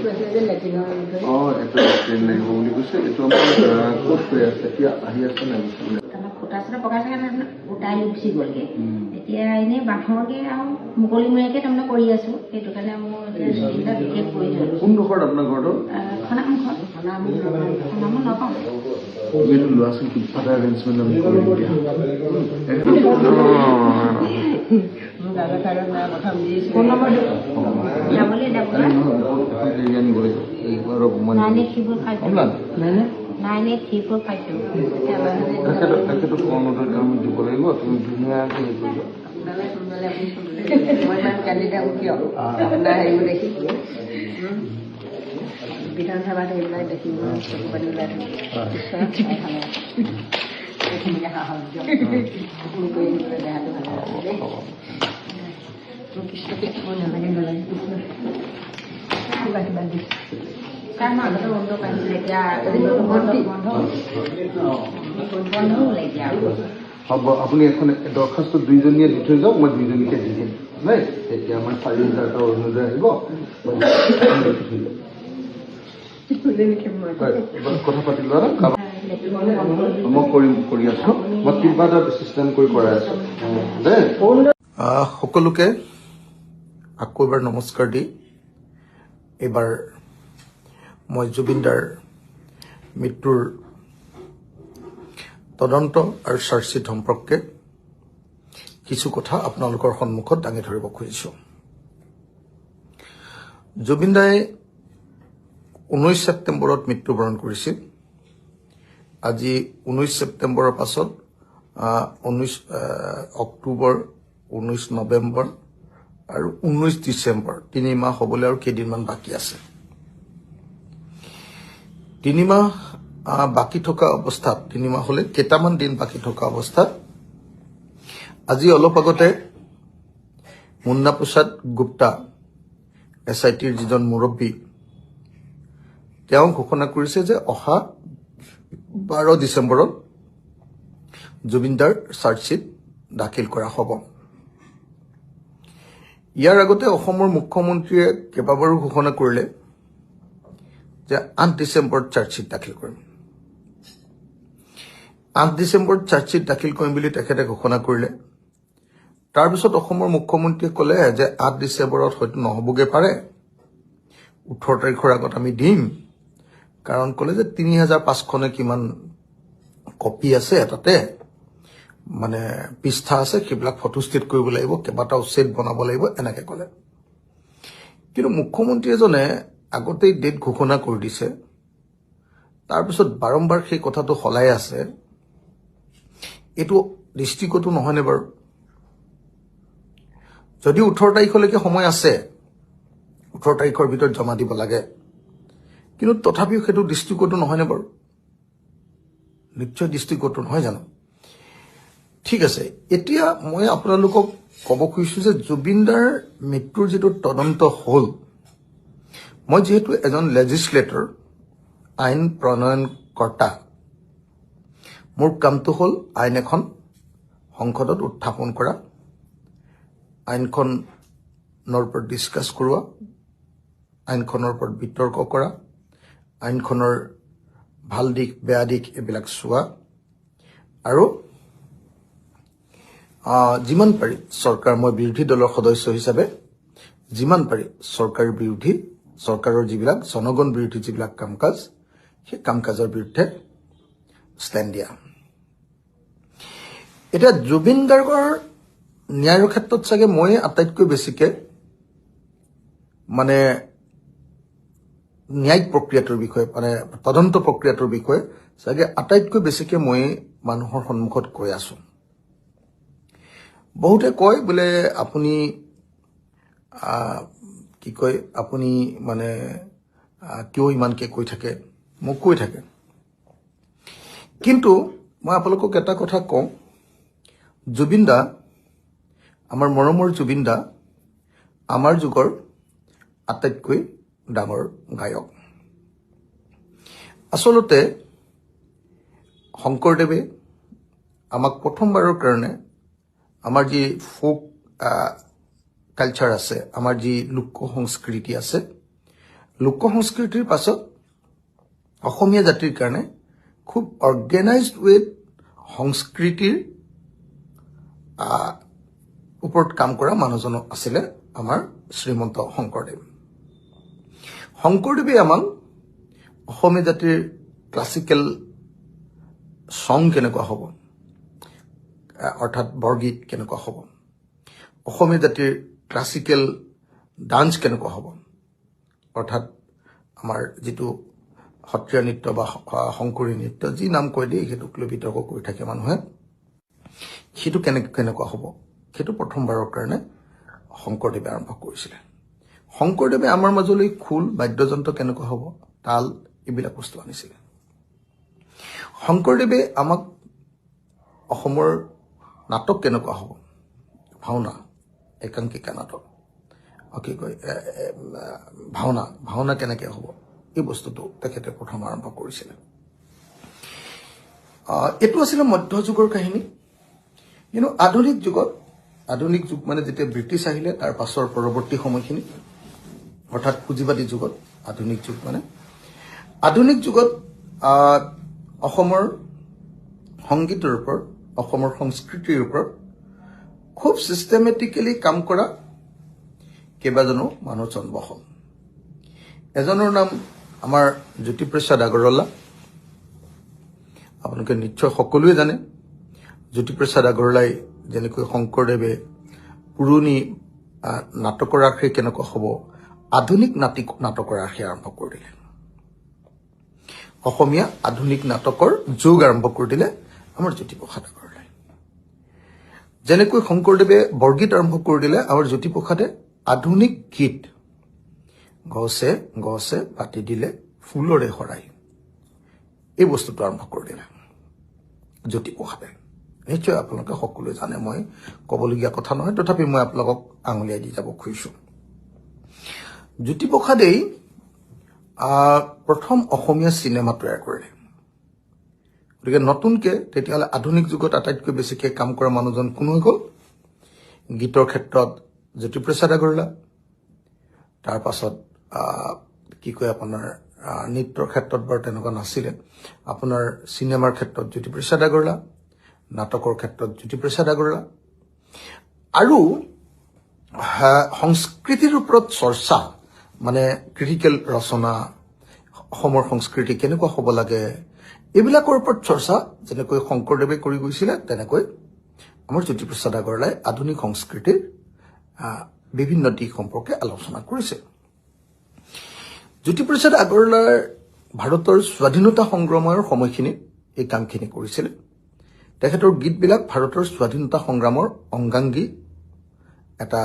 এইটো ট্ৰেইন লাগিব বুলি কৈছে। এইটো আমাৰ ক'ত হৈ আছে এতিয়া আহি আছে নাই? ফুটা-চুটা পকাইছে কাৰণে উটাই লৈ গুচি গ'লগৈ। এতিয়া এনেই বাঁহৰকে আৰু মুকলিমূৰীয়াকৈ তাৰমানে কৰি আছোঁ। সেইটো কাৰণে মোৰ এতিয়া বিশেষ প্ৰয়োজন। কোনডোখৰত আপোনাৰ ঘৰটো? খনামুখত খনামুখ নপাওঁ। এইটো ল'ৰা ছোৱালী কিবা এটা এৰেঞ্জমেণ্ট আমি কৰিম দিয়া। ফোন নম্বৰটো যাবলৈ আনিব লাগিব। 983452 তেখেতক কৰ্মটো আমি দিব লাগিব। তুমি ধুনীয়াকৈ হেৰি কৰিবা। বিধানসভাত এইবিলাক দেখিব চকু পানী ওলাই হ'ব, আপুনি এখন দৰখাস্ত দুইজনীয়ে দি থৈ যাওক, মই দুইজনীকে দি দিম নাই। এতিয়া আমাৰ 4000 টকা অৰুণোদয় আহিব। কথা পাতি লোৱা মই কৰি আছো। মই কিবা এটা চিষ্টেম কৰি কৰাই আছো দেই। সকলোকে আকৌ এবাৰ নমস্কাৰ দি এইবাৰ মই জুবিনদাৰ মৃত্যুৰ তদন্ত আৰু চাৰ্জশ্বিট সম্পৰ্কে কিছু কথা আপোনালোকৰ সন্মুখত দাঙি ধৰিব খুজিছো। জুবিনদাই 19 ছেপ্টেম্বৰত মৃত্যুবৰণ কৰিছিল। আজি 19 ছেপ্টেম্বৰৰ পাছত 19 অক্টোবৰ, 19 নৱেম্বৰ আৰু 19 ডিচেম্বৰ 3 মাহ হ'বলৈ আৰু কেইদিনমান বাকী আছে। 3 মাহ বাকী থকা অৱস্থাত, 3 মাহ হ'লে কেইটামান দিন বাকী থকা অৱস্থাত আজি অলপ আগতে মুন্না প্ৰসাদ গুপ্তা SITৰ যিজন মুৰব্বী, তেওঁ ঘোষণা কৰিছে যে অহা 12 ডিচেম্বৰত জুবিনদাৰ চাৰ্জশ্বিট দাখিল কৰা হ'ব। ইয়াৰ আগতে অসমৰ মুখ্যমন্ত্ৰীয়ে কেইবাবাৰো ঘোষণা কৰিলে যে 8 ডিচেম্বৰত চাৰ্জশ্বিট দাখিল কৰিম। 8 ডিচেম্বৰত চাৰ্জশ্বিট দাখিল কৰিম বুলি তেখেতে ঘোষণা কৰিলে। তাৰপিছত অসমৰ মুখ্যমন্ত্ৰীয়ে ক'লে যে 8 ডিচেম্বৰত হয়তো নহ'বগে পাৰে, 18 তাৰিখৰ আগত আমি দিম। কাৰণ ক'লে যে 3500 কিমান কপি আছে, তাতে মানে পৃষ্ঠা আছে, সেইবিলাক ফটোষ্টেট কৰিব লাগিব, কেইবাটাও ছেট বনাব লাগিব, এনেকে ক'লে। কিন্তু মুখ্যমন্ত্ৰী এজনে আগতেই ডেট ঘোষণা কৰি দিছে, তাৰপিছত বাৰম্বাৰ সেই কথাটো সলাই আছে। এইটো দৃষ্টিকোণটো নহয়নে বাৰু? যদি 18 তাৰিখলৈকে সময় আছে, 18 তাৰিখৰ ভিতৰত জমা দিব লাগে, কিন্তু তথাপিও সেইটো দৃষ্টিকোণটো নহয়নে বাৰু? নিশ্চয় দৃষ্টিকোণটো নহয় জানো? ঠিক আছে, এতিয়া মই আপোনালোকক ক'ব খুজিছো যে জুবিনদাৰ মৃত্যুৰ যিটো তদন্ত হ'ল, মই যিহেতু এজন লেজিছলেটৰ, আইন প্ৰণয়নকৰ্তা, মোৰ কামটো হ'ল আইন এখন সংসদত উত্থাপন কৰা, আইনখনৰ ওপৰত ডিছকাছ কৰোৱা, আইনখনৰ ওপৰত বিতৰ্ক কৰা, আইনখনৰ ভাল দিশ বেয়া দিশ এইবিলাক চোৱা, আৰু যিমান পাৰি চৰকাৰ, মই বিৰোধী দলৰ সদস্য হিচাপে যিমান পাৰি চৰকাৰৰ যিবিলাক জনগণ বিৰোধী যিবিলাক কাম কাজ, সেই কাম কাজৰ বিৰুদ্ধে ষ্টেণ্ড দিয়া। এতিয়া জুবিন গাৰ্গৰ ন্যায়ৰ ক্ষেত্ৰত চাগে মই আটাইতকৈ বেছিকে মানে ন্যায়িক প্ৰক্ৰিয়াটোৰ বিষয়ে, মানে তদন্ত প্ৰক্ৰিয়াটোৰ বিষয়ে চাগে আটাইতকৈ বেছিকে মই মানুহৰ সন্মুখত কৈ আছো। বহুতে কয় বোলে আপুনি কি কয়, আপুনি মানে কিয় ইমানকে কৈ থাকে, মোক কৈ থাকে। কিন্তু মই আপোনালোকক এটা কথা কওঁ, জুবিন দা, আমাৰ মৰমৰ জুবিন দা আমাৰ যুগৰ আটাইতকৈ ডাঙৰ গায়ক। আচলতে শংকৰদেৱে আমাক প্ৰথমবাৰৰ কাৰণে আমাৰ যি ফোক কালচাৰ আছে, আমাৰ যি লোক সংস্কৃতি আছে, লোক সংস্কৃতিৰ পাছত অসমীয়া জাতিৰ কাৰণে খুব অৰ্গেনাইজড ৱেত সংস্কৃতিৰ ওপৰত কাম কৰা মানুহজন আছিলে আমাৰ শ্ৰীমন্ত শংকৰদেৱ। শংকৰদেৱে আমাক অসমীয়া জাতিৰ ক্লাছিকেল সং কেনেকুৱা হ'ব, অৰ্থাৎ বৰগীত কেনেকুৱা হ'ব, অসমীয়া জাতিৰ ক্লাছিকেল ডান্স কেনেকুৱা হ'ব, অৰ্থাৎ আমাৰ যিটো সত্ৰীয়া নৃত্য বা শংকৰী নৃত্য যি নাম কৈ দিয়ে সেইটোক লৈ বিতৰ্ক কৰি থাকে মানুহে, সেইটো কেনেকুৱা হ'ব, সেইটো প্ৰথমবাৰৰ কাৰণে শংকৰদেৱে আৰম্ভ কৰিছিলে। শংকৰদেৱে আমাৰ মাজলৈ খোল, বাদ্যযন্ত্ৰ কেনেকুৱা হ'ব, তাল, এইবিলাক বস্তু আনিছিলে। শংকৰদেৱে আমাক অসমৰ নাটক কেনেকুৱা হ'ব, ভাওনা, একাংকিকা নাটক, কি কয় ভাওনা কেনেকৈ হ'ব, এই বস্তুটো তেখেতে প্ৰথম আৰম্ভ কৰিছিলে। এইটো আছিলে মধ্যযুগৰ কাহিনী। কিন্তু আধুনিক যুগ মানে যেতিয়া ব্ৰিটিছ আহিলে তাৰ পাছৰ পৰৱৰ্তী সময়খিনি, অৰ্থাৎ পুঁজিবাদী যুগত আধুনিক যুগত অসমৰ সংগীতৰ ওপৰত, অসমৰ সংস্কৃতিৰ ওপৰত খুব চিষ্টেমেটিকেলি কাম কৰা কেইবাজনো মানুহ জন্ম হ'ল। এজনৰ নাম আমাৰ জ্যোতিপ্ৰসাদ আগৰৱালা। আপোনালোকে নিশ্চয় সকলোৱে জানে জ্যোতিপ্ৰসাদ আগৰৱালাই যেনেকৈ শংকৰদেৱে পুৰণি নাটকৰ আৰ্হি কেনেকুৱা হ'ব, আধুনিক নাটকৰ আৰ্হি আৰম্ভ কৰি দিলে। অসমীয়া আধুনিক নাটকৰ যুগ আৰম্ভ কৰি দিলে আমাৰ জ্যোতিপ্ৰসাদ আগৰৱালাই। যেনেকৈ শংকৰদেৱে বৰগীত আৰম্ভ কৰি দিলে, আমাৰ জ্যোতিপ্ৰসাদে আধুনিক গীত গছে পাতি দিলে ফুলৰে শৰাই, এই বস্তুটো আৰম্ভ কৰি দিলে জ্যোতিপ্ৰসাদে। নিশ্চয় আপোনালোকে সকলোৱে জানে, মই ক'বলগীয়া কথা নহয়, তথাপি মই আপোনালোকক আঙুলিয়াই দি যাব খুজিছো। জ্যোতিপ্ৰসাদেই প্ৰথম অসমীয়া চিনেমা তৈয়াৰ কৰিলে। গতিকে নতুনকৈ তেতিয়াহ'লে আধুনিক যুগত আটাইতকৈ বেছিকৈ কাম কৰা মানুহজন কোন হৈ গ'ল? গীতৰ ক্ষেত্ৰত জ্যোতিপ্ৰসাদ আগৰৱালা, তাৰ পাছত কি কয় আপোনাৰ নৃত্যৰ ক্ষেত্ৰত বাৰু তেনেকুৱা নাছিলে, আপোনাৰ চিনেমাৰ ক্ষেত্ৰত জ্যোতিপ্ৰসাদ আগৰৱালা, নাটকৰ ক্ষেত্ৰত জ্যোতিপ্ৰসাদ আগৰৱালা, আৰু সংস্কৃতিৰ ওপৰত চৰ্চা মানে ক্ৰিটিকেল ৰচনা, অসমৰ সংস্কৃতি কেনেকুৱা হ'ব লাগে, এইবিলাকৰ ওপৰত চৰ্চা যেনেকৈ শংকৰদেৱে কৰি গৈছিলে, তেনেকৈ আমাৰ জ্যোতিপ্ৰসাদ আগৰৱালাই আধুনিক সংস্কৃতিৰ বিভিন্ন দিশ সম্পৰ্কে আলোচনা কৰিছে। জ্যোতিপ্ৰসাদ আগৰৱালাৰ ভাৰতৰ স্বাধীনতা সংগ্ৰামৰ সময়খিনিত এই কামখিনি কৰিছিলে। তেখেতৰ গীতবিলাক ভাৰতৰ স্বাধীনতা সংগ্ৰামৰ অংগাংগী এটা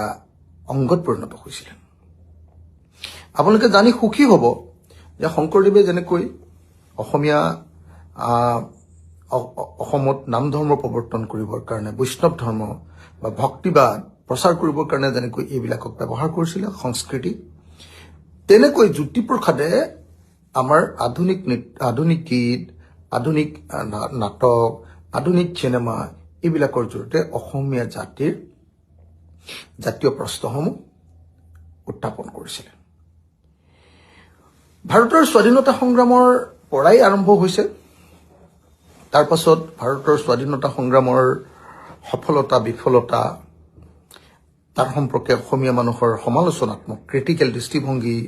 অংগত পৰিণত হৈছিলে। আপোনালোকে জানি সুখী হ'ব যে শংকৰদেৱে যেনেকৈ অসমত নাম ধৰ্ম প্ৰৱৰ্তন কৰিবৰ কাৰণে, বৈষ্ণৱ ধৰ্ম বা ভক্তিবাদ প্ৰচাৰ কৰিবৰ কাৰণে যেনেকৈ এইবিলাকক ব্যৱহাৰ কৰিছিলে সংস্কৃতি, তেনেকৈ জ্যোতিপ্ৰসাদে আমাৰ আধুনিক গীত, আধুনিক নাটক, আধুনিক চিনেমা, এইবিলাকৰ জৰিয়তে অসমীয়া জাতীয় প্ৰশ্নসমূহ উত্থাপন কৰিছিলে। ভাৰতৰ স্বাধীনতা সংগ্ৰামৰ পৰাই আৰম্ভ হৈছে। তাৰ পাছত ভাৰতৰ স্বাধীনতা সংগ্ৰামৰ সফলতা বিফলতা, তাৰ সম্পৰ্কে অসমীয়া মানুহৰ সমালোচনাত্মক ক্ৰিটিকেল দৃষ্টিভংগী,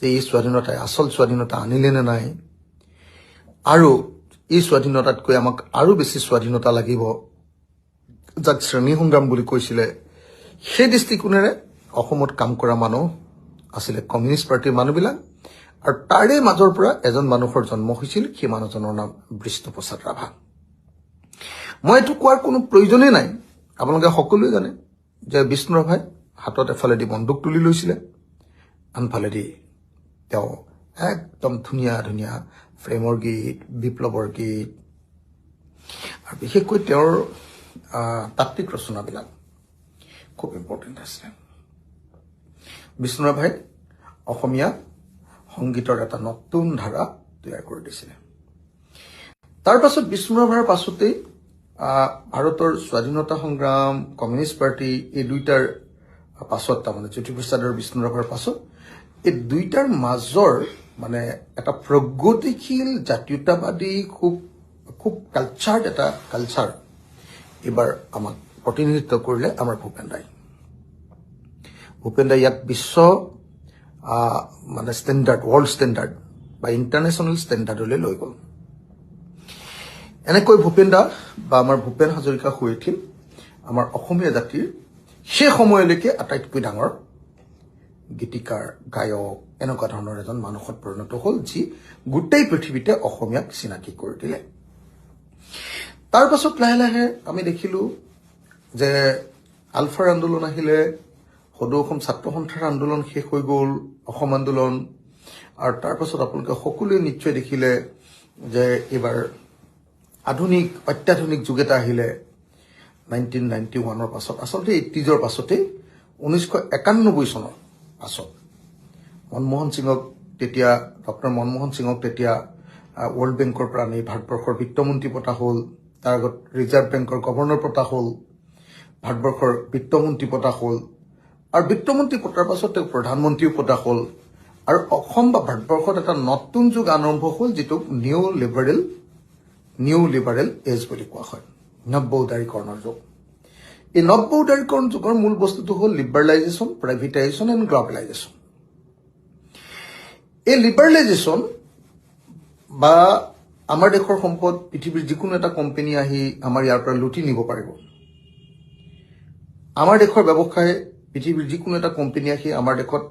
যে এই স্বাধীনতাই আচল স্বাধীনতা আনিলে নে নাই, আৰু এই স্বাধীনতাতকৈ আমাক আৰু বেছি স্বাধীনতা লাগিব, যাক শ্ৰেণী সংগ্ৰাম বুলি কৈছিলে, সেই দৃষ্টিকোণেৰে অসমত কাম কৰা মানুহ আছিলে কমিউনিষ্ট পাৰ্টিৰ মানুহবিলাক। আৰু তাৰে মাজৰ পৰা এজন মানুহৰ জন্ম হৈছিল, সেই মানুহজনৰ নাম বিষ্ণুপ্ৰসাদ ৰাভা। মই এইটো কোৱাৰ কোনো প্ৰয়োজনেই নাই, আপোনালোকে সকলোৱে জানে যে বিষ্ণু ৰাভাই হাতত এফালেদি বন্দুক তুলি লৈছিলে, আনফালেদি তেওঁ একদম ধুনীয়া ধুনীয়া প্ৰেমৰ গীত, বিপ্লৱৰ গীত, আৰু বিশেষকৈ তেওঁৰ তাত্ত্বিক ৰচনাবিলাক খুব ইম্পৰ্টেণ্ট আছিলে। বিষ্ণু ৰাভাই অসমীয়া সংগীতৰ এটা নতুন ধাৰা তৈয়াৰ কৰি দিছিলে। তাৰ পাছত বিষ্ণু ৰাভাৰ পাছতেই ভাৰতৰ স্বাধীনতা সংগ্ৰাম, কমিউনিষ্ট পাৰ্টি, এই দুইটাৰ পাছত, তাৰমানে জ্যোতিপ্ৰসাদ আৰু বিষ্ণু ৰাভাৰ পাছত এই দুইটাৰ মাজৰ মানে এটা প্ৰগতিশীল জাতীয়তাবাদী খুব কালচাৰ এটা কালচাৰ এবাৰ আমাক প্ৰতিনিধিত্ব কৰিলে আমাৰ ভূপেন দাই ইয়াক বিশ্ব মানে ষ্টেণ্ডাৰ্ড ৱৰ্ল্ড ষ্টেণ্ডাৰ্ড বা ইণ্টাৰনেশ্যনেল ষ্টেণ্ডাৰ্ডলৈ লৈ গ'ল এনেকৈ ভূপেন দা বা আমাৰ ভূপেন হাজৰিকা হৈ উঠিল আমাৰ অসমীয়া জাতিৰ সেই সময়লৈকে আটাইতকৈ ডাঙৰ গীতিকাৰ গায়ক এনেকুৱা ধৰণৰ এজন মানুহত পৰিণত হ'ল যি গোটেই পৃথিৱীতে অসমীয়াক চিনাকি কৰি দিলে তাৰ পাছত লাহে লাহে আমি দেখিলো যে আলফাৰ আন্দোলন আহিলে সদৌ অসম ছাত্ৰ সন্থাৰ আন্দোলন শেষ হৈ গ'ল অসম আন্দোলন আৰু তাৰ পাছত আপোনালোকে সকলোৱে নিশ্চয় দেখিলে যে এবাৰ আধুনিক অত্যাধুনিক যুগ এটা আহিলে 1991 পাছত আচলতে 80ৰ পাছতে 1991 চনৰ পাছত মনমোহন সিঙক তেতিয়া ডক্টৰ মনমোহন সিঙক তেতিয়া ৱৰ্ল্ড বেংকৰ পৰা আনি ভাৰতবৰ্ষৰ বিত্তমন্ত্ৰী পতা হ'ল তাৰ আগত ৰিজাৰ্ভ বেংকৰ গভৰ্ণৰ পতা হ'ল ভাৰতবৰ্ষৰ বিত্তমন্ত্ৰী পতা হ'ল আৰু বিত্তমন্ত্ৰী পতাৰ পাছত তেওঁ প্ৰধানমন্ত্ৰীও পতা হ'ল আৰু অসম বা ভাৰতবৰ্ষত এটা নতুন যুগ আৰম্ভ হ'ল যিটোক নিউ লিবাৰেল এজ বুলি কোৱা হয় নব্য উদাৰীকৰণৰ যুগ এই নব্য উদাৰীকৰণ যুগৰ মূল বস্তুটো হ'ল লিবাৰেলাইজেশ্যন প্ৰাইভেটাইজেশ্যন এণ্ড গ্লবেলাইজেশ্যন এই লিবাৰেলাইজেশ্যন বা আমাৰ দেশৰ সম্পদ পৃথিৱীৰ যিকোনো এটা কোম্পানী আহি আমাৰ ইয়াৰ পৰা লুটি নিব পাৰিব আমাৰ দেশৰ ব্যৱসায় পৃথিৱীৰ যিকোনো এটা কোম্পানী আহি আমাৰ দেশত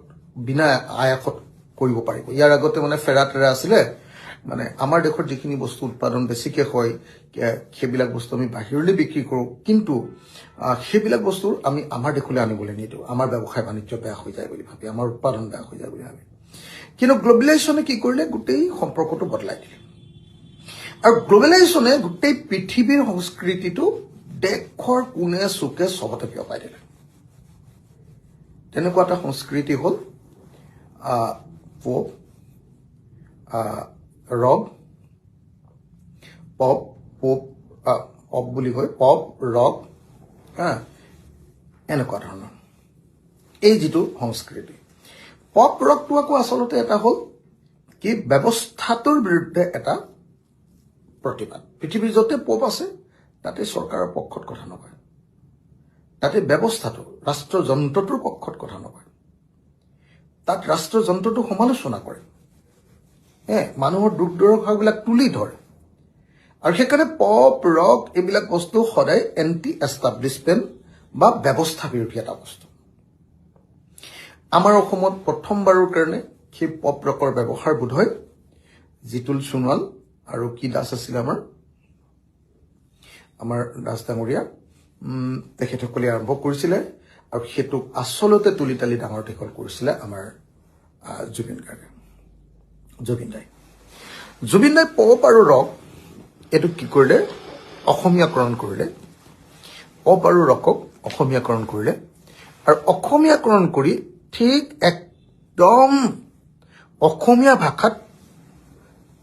বিনা আয়াসত কৰিব পাৰিব ইয়াৰ আগতে মানে ফেৰাটেৰা আছিলে মানে আমাৰ দেশৰ যিখিনি বস্তু উৎপাদন বেছিকৈ হয় সেইবিলাক বস্তু আমি বাহিৰলৈ বিক্ৰী কৰোঁ কিন্তু সেইবিলাক বস্তু আমি আমাৰ দেশলৈ আনিবলৈ নিদিওঁ আমাৰ ব্যৱসায় বাণিজ্য বেয়া হৈ যায় বুলি ভাবি আমাৰ উৎপাদন বেয়া হৈ যায় বুলি ভাবি কিন্তু গ্লবেলাইজেশ্যনে কি কৰিলে গোটেই সম্পৰ্কটো বদলাই দিলে আৰু গ্লবেলাইজেশ্যনে গোটেই পৃথিৱীৰ সংস্কৃতিটো দেশৰ কোণে চুকে চবতে বিয়পাই দিলে তেনেকুৱা এটা সংস্কৃতি হ'ল পপ ৰক পপ বুলি কয় পপ ৰক এনেকুৱা ধৰণৰ এই যিটো সংস্কৃতি পপ ৰকটো আকৌ আচলতে এটা হ'ল কি ব্যৱস্থাটোৰ বিৰুদ্ধে এটা প্ৰতিবাদ পৃথিৱীৰ য'তে পপ আছে তাতে চৰকাৰৰ পক্ষত কথা নকয় তাতে ব্যৱস্থাটো ৰাষ্ট্ৰযন্ত্ৰটোৰ পক্ষত কথা নকয় তাত ৰাষ্ট্ৰযন্ত্ৰটো সমালোচনা কৰে মানুহৰ দুখ দুৰ্দশাবিলাক তুলি ধৰে আৰু সেইকাৰণে পপ ৰক এইবিলাক বস্তু সদায় এণ্টি এষ্টাব্লিছমেণ্ট বা ব্যৱস্থা বিৰোধী এটা বস্তু আমাৰ অসমত প্ৰথমবাৰৰ কাৰণে সেই পপ ৰকৰ ব্যৱহাৰ বোধ হয় জিতুল সোণোৱাল আৰু কি দাস আছিলে আমাৰ দাস ডাঙৰীয়া তেখেতসকলে আৰম্ভ কৰিছিলে আৰু সেইটোক আচলতে তুলি তালি ডাঙৰ দীঘল কৰিছিলে আমাৰ জুবিন দাই পপ আৰু ৰক এইটো কি কৰিলে অসমীয়াকৰণ কৰিলে পপ আৰু ৰকক অসমীয়াকৰণ কৰিলে আৰু অসমীয়াকৰণ কৰি ঠিক একদম অসমীয়া ভাষাত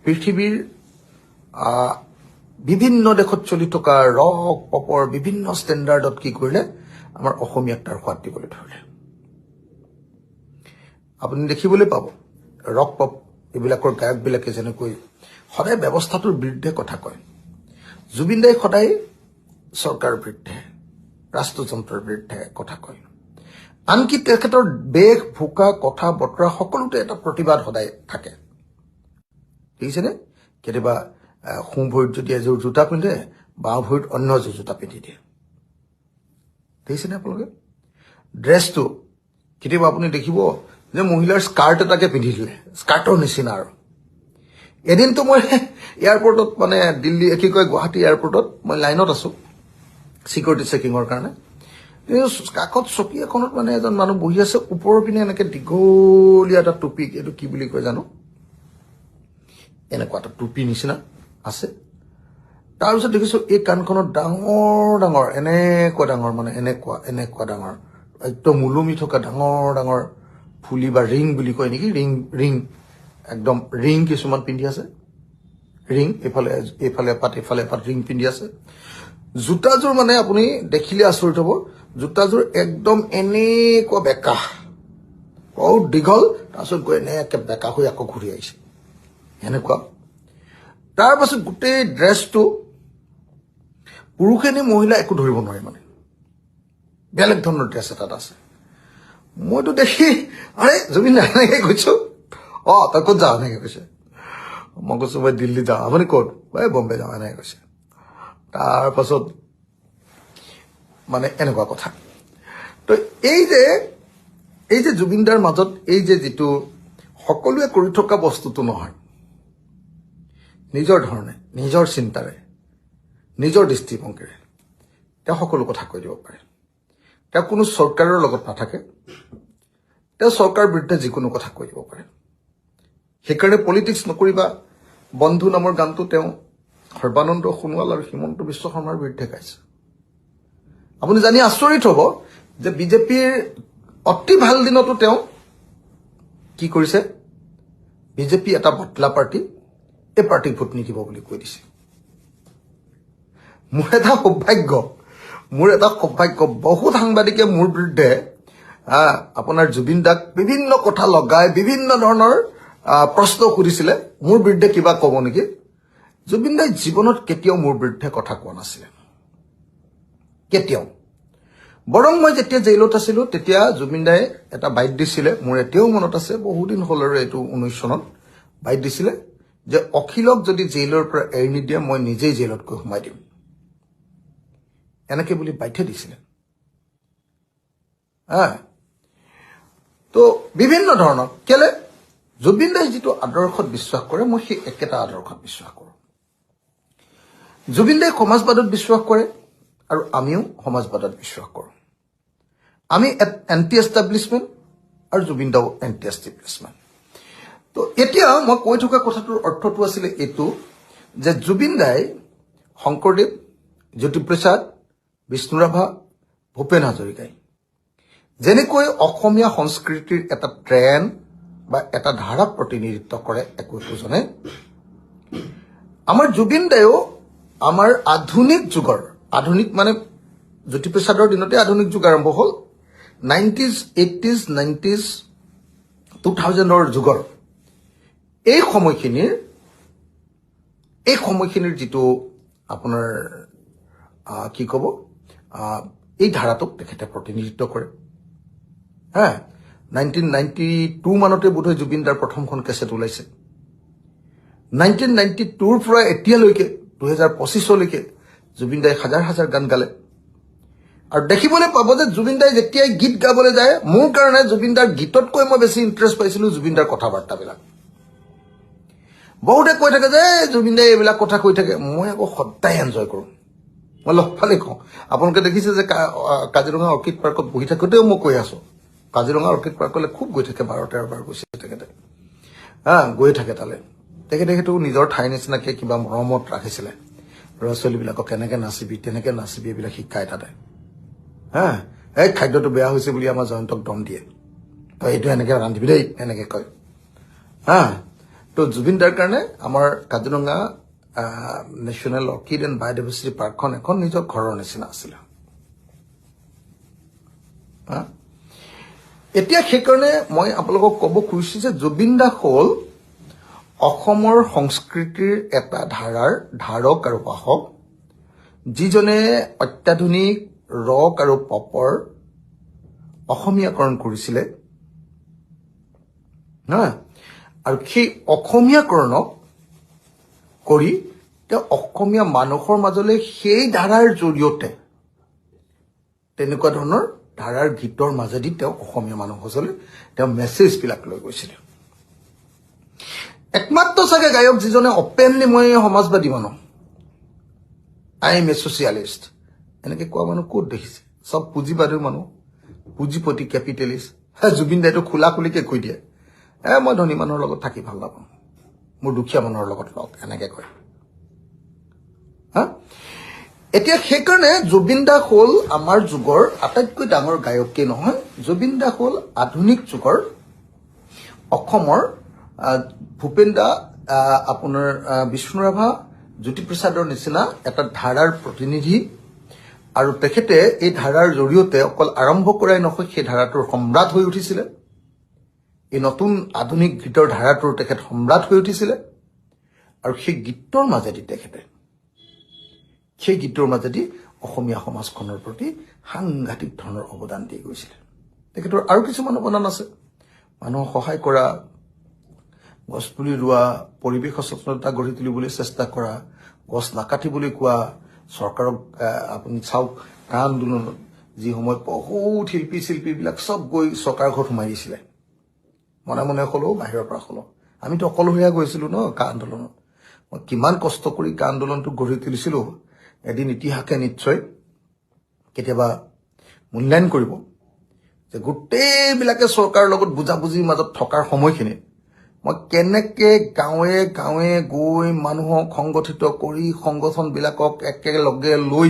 পৃথিৱীৰ বিভিন্ন দেশত চলি থকা ৰক পপৰ বিভিন্ন ষ্টেণ্ডাৰ্ডত কি কৰিলে আমাৰ অসমীয়াক তাৰ সোৱাদ দিবলৈ ধৰিলে আপুনি দেখিবলৈ পাব ৰক পপ এইবিলাকৰ গায়কবিলাকে যেনেকৈ সদায় ব্যৱস্থাটোৰ বিৰুদ্ধে কথা কয় জুবিন দাই সদায় চৰকাৰৰ বিৰুদ্ধে ৰাষ্ট্ৰযন্ত্ৰৰ বিৰুদ্ধে কথা কয় আনকি তেখেতৰ বেশ ভোকা কথা বতৰা সকলোতে এটা প্ৰতিবাদ সদায় থাকে দেখিছেনে কেতিয়াবা সোঁ ভৰিত যদি এযোৰ জোতা পিন্ধে বাওঁ ভৰিত অন্য এযোৰ জোতা পিন্ধি দিয়ে দেখিছেনে আপোনালোকে ড্ৰেছটো কেতিয়াবা আপুনি দেখিব যে মহিলাৰ স্কাৰ্ট এটাকে পিন্ধি দিলে স্কাৰ্টৰ নিচিনা আৰু এদিনতো মই এয়াৰপৰ্টত মানে দিল্লী কি কয় গুৱাহাটী এয়াৰপৰ্টত মই লাইনত আছোঁ ছিকিউৰিটি চেকিঙৰ কাৰণে কাষত চকী এখনত মানে এজন মানুহ বহি আছে ওপৰৰ পিনে এনেকৈ দীঘলীয়া এটা টুপি এইটো কি বুলি কয় জানো এনেকুৱা এটা টুপি নিচিনা আছে তাৰপিছত দেখিছোঁ এই কাণখনত ডাঙৰ ডাঙৰ এনেকুৱা ডাঙৰ মানে এনেকুৱা ডাঙৰ একদম ওলমি থকা ডাঙৰ ডাঙৰ ফুলি বা ৰিং বুলি কয় নেকি ৰিং একদম ৰিং কিছুমান পিন্ধি আছে ৰিং এইফালে এপাত ৰিং পিন্ধি আছে জোতাযোৰ মানে আপুনি দেখিলে আচৰিত হ'ব জোতাযোৰ একদম এনেকুৱা বেকা বহুত দীঘল, তাৰপিছত গৈ এনেকৈ বেকা হৈ আকৌ ঘূৰি আহিছে এনেকুৱা। তাৰপাছত গোটেই ড্ৰেছটো পুৰুষে নে মহিলা একো ধৰিব নোৱাৰে, মানে বেলেগ ধৰণৰ ড্ৰেছ এটাত আছে। মইতো দেখি আৰে জুবিন দা এনেকে কৈছো, তই ক'ত যাওঁ এনেকে কৈছে। মই কৈছো মই দিল্লী যাওঁ। আপুনি ক'ত? বম্বে যাওঁ এনেকে কৈছে। তাৰপাছত মানে এনেকুৱা কথা। তো এই যে জুবিন দাৰ মাজত এই যে যিটো সকলোৱে কৰি থকা বস্তুটো নহয়, নিজৰ ধৰণে, নিজৰ চিন্তাৰে, নিজৰ দৃষ্টিভংগীৰে তেওঁ সকলো কথা কৈ দিব পাৰে। তেওঁ কোনো চৰকাৰৰ লগত নাথাকে, তেওঁ চৰকাৰৰ বিৰুদ্ধে যিকোনো কথা কৈ দিব পাৰে। সেইকাৰণে পলিটিক্স নকৰিবা বন্ধু নামৰ গানটো তেওঁ সৰ্বানন্দ সোণোৱাল আৰু হিমন্ত বিশ্ব শৰ্মাৰ বিৰুদ্ধে গাইছে। আপুনি জানি আচৰিত হ'ব যে বিজেপিৰ অতি ভাল দিনতো তেওঁ কি কৰিছে, বিজেপি এটা বটলা পাৰ্টি, এই পাৰ্টিক ভোট নিদিব বুলি কৈ দিছে। মোৰ এটা সৌভাগ্য, বহুত সাংবাদিকে মোৰ বিৰুদ্ধে আপোনাৰ জুবিন দাক বিভিন্ন কথা লগাই বিভিন্ন ধৰণৰ প্ৰশ্ন সুধিছিলে, মোৰ বিৰুদ্ধে কিবা ক'ব নেকি। জুবিন দাই জীৱনত কেতিয়াও মোৰ বিৰুদ্ধে কথা কোৱা নাছিলে, কেতিয়াও। বৰং মই যেতিয়া জেইলত আছিলো তেতিয়া জুবিন দাই এটা বাইট দিছিলে, মোৰ এতিয়াও মনত আছে, বহুদিন হ'ল আৰু এইটো 19 চনত বাইট দিছিলে যে অখিলক যদি জেইলৰ পৰা এৰি নিদিয়ে মই নিজেই জেইলত গৈ সোমাই দিম, এনেকে বুলি বাইটে দিছিলে। তো বিভিন্ন ধৰণৰ কেলে জুবিন দাই যিটো আদৰ্শত বিশ্বাস কৰে মই সেই একেটা আদৰ্শত বিশ্বাস কৰোঁ। জুবিন দাই সমাজবাদত বিশ্বাস কৰে আৰু আমিও সমাজবাদত বিশ্বাস কৰোঁ। আমি এণ্টি এষ্টাব্লিছমেণ্ট আৰু জুবিন দাও এণ্টি এষ্টাব্লিছমেণ্ট। তো এতিয়া মই কৈ থকা কথাটোৰ অৰ্থটো আছিলে এইটো যে জুবিন দাই শংকৰদেৱ, জ্যোতিপ্ৰসাদ, বিষ্ণু ৰাভা, ভূপেন হাজৰিকাই যেনেকৈ অসমীয়া সংস্কৃতিৰ এটা ট্ৰেণ্ড বা এটা ধাৰাক প্ৰতিনিধিত্ব কৰে একোজনে, আমাৰ জুবিন দায়েও আমাৰ আধুনিক যুগৰ, আধুনিক মানে জ্যোতিপ্ৰসাদৰ দিনতে আধুনিক যুগ আৰম্ভ হ'ল, 90s, 80s, 90s, 2000ৰ যুগৰ এই সময়খিনিৰ যিটো আপোনাৰ কি ক'ব, এই ধাৰাটোক তেখেতে প্ৰতিনিধিত্ব কৰে। 1992 মানতে বোধহয় জুবিন দাৰ প্ৰথমখন কেছেট ওলাইছে। 1992ৰ পৰা এতিয়ালৈকে 2025লৈকে জুবিন দাই হাজাৰ হাজাৰ গান গালে। আৰু দেখিবলৈ পাব যে জুবিন দাই যেতিয়াই গীত গাবলৈ যায়, মোৰ কাৰণে জুবিন দাৰ গীততকৈ মই বেছি ইণ্টাৰেষ্ট পাইছিলো জুবিন দাৰ কথা বাৰ্তাবিলাক। বহুতে কৈ থাকে যে জুবিন দাই এইবিলাক কথা কৈ থাকে, মই আকৌ সদায় এনজয় কৰোঁ। মই লফালে কওঁ, আপোনালোকে দেখিছে যে কাজিৰঙা অৰ্কিড পাৰ্কত বহি থাকোঁতেও মই কৈ আছো, কাজিৰঙা অৰ্কিড পাৰ্কলৈ খুব গৈ থাকে, 12-13 বাৰ গৈছে তেখেতে, গৈ থাকে তালৈ। তেখেতেতো নিজৰ ঠাই নিচিনাকৈ কিবা মৰমত ৰাখিছিলে, ল'ৰা ছোৱালীবিলাকক কেনেকৈ নাচিবি তেনেকৈ নাচিবি এইবিলাক শিকাই তাতে। এই খাদ্যটো বেয়া হৈছে বুলি আমাৰ জয়ন্তক দম দিয়ে, তই এইটো এনেকৈ ৰান্ধিবি দেই এনেকৈ কয়। তো জুবিন দাৰ কাৰণে আমাৰ Kaziranga national orchid and biodiversity পাৰ্কখন এখন নিজৰ ঘৰৰ নিচিনা আছিলে। এতিয়া সেইকাৰণে মই আপোনালোকক ক'ব খুজিছো যে জুবিন দা হ'ল অসমৰ সংস্কৃতিৰ এটা ধাৰাৰ ধাৰক আৰু বাহক, যিজনে অত্যাধুনিক ৰক আৰু পপৰ অসমীয়াকৰণ কৰিছিলে। আৰু সেই অসমীয়াকৰণক কৰি তেওঁ অসমীয়া মানুহৰ মাজলৈ সেই ধাৰাৰ জৰিয়তে তেনেকুৱা ধৰণৰ ধাৰাৰ গীতৰ মাজেদি তেওঁ অসমীয়া মানুহৰ মাজলৈ তেওঁ মেছেজবিলাক লৈ গৈছিলে। একমাত্ৰ চাগে গায়ক যিজনে অপেনলি মই সমাজবাদী মানুহ, আই এম এ ছচিয়েলিষ্ট এনেকে কোৱা মানুহ ক'ত দেখিছে? চব পুঁজিবাদী মানুহ, পুঁজিপতি, কেপিটেলিষ্ট। জুবিন দাইটো খোলা খুলিকে কৈ দিয়ে, মই ধনী মানুহৰ লগত থাকি ভাল নাপাওঁ, মোৰ দুখীয়া মানুহৰ লগত লগ, এনেকে কয়। এতিয়া সেইকাৰণে জুবিন দা হ'ল আমাৰ যুগৰ আটাইতকৈ ডাঙৰ গায়কেই নহয়, জুবিন দা হ'ল আধুনিক যুগৰ অসমৰ ভূপেন দা, আপোনাৰ বিষ্ণু ৰাভা, জ্যোতিপ্ৰসাদৰ নিচিনা এটা ধাৰাৰ প্ৰতিনিধি। আৰু তেখেতে এই ধাৰাৰ জৰিয়তে অকল আৰম্ভ কৰাই নহয়, সেই ধাৰাটোৰ সম্ৰাট হৈ উঠিছিলে। এই নতুন আধুনিক গীতৰ ধাৰাটোৰ তেখেত সম্ৰাট হৈ উঠিছিলে আৰু সেই গীতৰ মাজেদি তেখেতে সেই গীতৰ মাজেদি অসমীয়া সমাজখনৰ প্ৰতি সাংঘাতিক ধৰণৰ অৱদান দি গৈছিলে তেখেতৰ আৰু কিছুমান অৱদান আছে মানুহক সহায় কৰা গছপুলি ৰোৱা পৰিৱেশ সচেতনতা গঢ়ি তুলিবলৈ চেষ্টা কৰা গছ নাকাটিবলৈ কোৱা চৰকাৰক আপুনি চাওক কা আন্দোলনত যি সময়ত বহুত শিল্পীবিলাক চব গৈ চৰকাৰ ঘৰত সোমাই দিছিলে মনে মনে হ'লেও বাহিৰৰ পৰা হ'লেও আমিতো অকলশৰীয়া গৈছিলো ন কা আন্দোলনত মই কিমান কষ্ট কৰি কা আন্দোলনটো গঢ়ি তুলিছিলো এদিন ইতিহাসে নিশ্চয় কেতিয়াবা মূল্যায়ন কৰিব যে গোটেইবিলাকে চৰকাৰৰ লগত বুজাবুজিৰ মাজত থকাৰ সময়খিনি মই কেনেকে গাঁৱে গাঁৱে গৈ মানুহক সংগঠিত কৰি সংগঠনবিলাকক একেলগে লৈ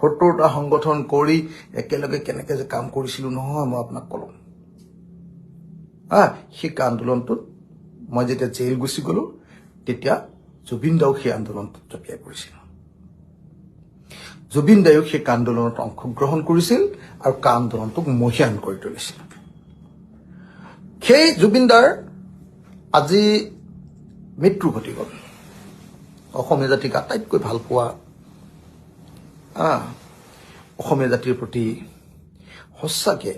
৭০টা সংগঠন কৰি একেলগে কেনেকে যে কাম কৰিছিলো নহয় মই আপোনাক ক'লো সেই আন্দোলনটোত মই যেতিয়া জেইল গুচি গলো তেতিয়া জুবিন দাও সেই আন্দোলনটোত জঁপিয়াই পৰিছিল জুবিন দায়ো সেই আন্দোলনত অংশগ্ৰহণ কৰিছিল আৰু আন্দোলনটোক মহিয়ান কৰি তুলিছিল সেই জুবিন দাৰ আজি মৃত্যু ঘটি গ'ল অসমীয়া জাতিক আটাইতকৈ ভাল পোৱা অসমীয়া জাতিৰ প্ৰতি সঁচাকে